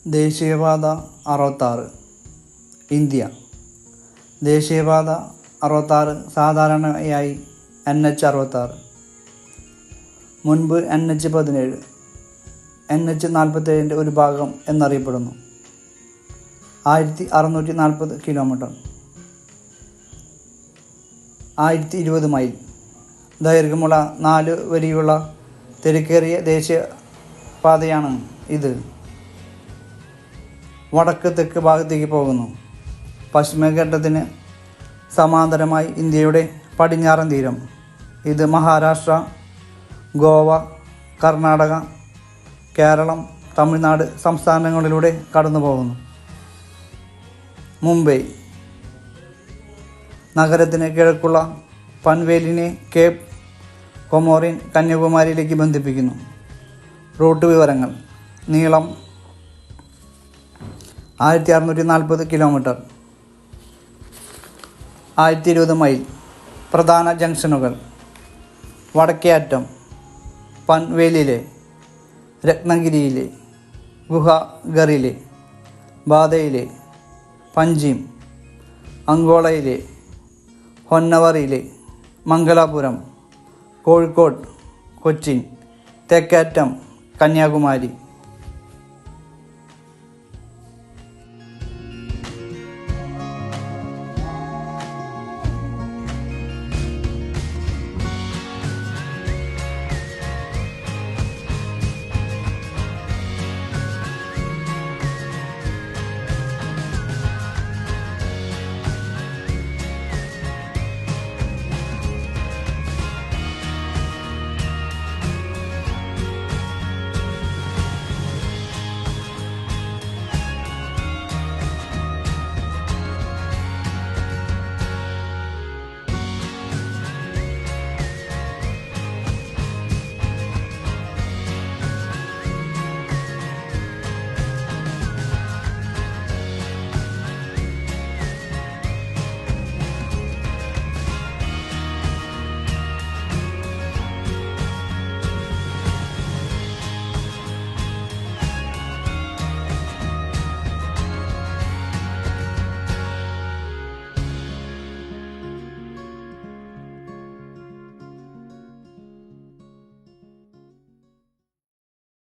ദേശീയപാത 66 ഇന്ത്യ. ദേശീയപാത 66 സാധാരണയായി NH66, മുൻപ് NH17, NH47 ഒരു ഭാഗം എന്നറിയപ്പെടുന്നു. 1640 കിലോമീറ്റർ, 1020 മൈൽ ദൈർഘ്യമുള്ള 4 വരിയുള്ള തിരക്കേറിയ ദേശീയപാതയാണ് ഇത്. വടക്ക് തെക്ക് ഭാഗത്തേക്ക് പോകുന്നു. പശ്ചിമഘട്ടത്തിന് സമാന്തരമായി ഇന്ത്യയുടെ പടിഞ്ഞാറൻ തീരം. ഇത് മഹാരാഷ്ട്ര, ഗോവ, കർണാടക, കേരളം, തമിഴ്നാട് സംസ്ഥാനങ്ങളിലൂടെ കടന്നു പോകുന്നു. മുംബൈ നഗരത്തിന് കിഴക്കുള്ള പൻവേലിനെ കേപ്പ് കൊമോറിൻ കന്യാകുമാരിയിലേക്ക് ബന്ധിപ്പിക്കുന്നു. റൂട്ട് വിവരങ്ങൾ: നീളം 1640 കിലോമീറ്റർ, 1020 മൈൽ. പ്രധാന ജംഗ്ഷനുകൾ: വടക്കേ അറ്റം പൻവേലിലെ, രത്നഗിരിയിലെ, ഗുഹാഗറിലെ, ബാധയിലെ, പഞ്ചിം, അങ്കോളയിലെ, ഹൊന്നവറിയിലെ, മംഗലാപുരം, കോഴിക്കോട്, കൊച്ചിൻ. തെക്കേറ്റം കന്യാകുമാരി.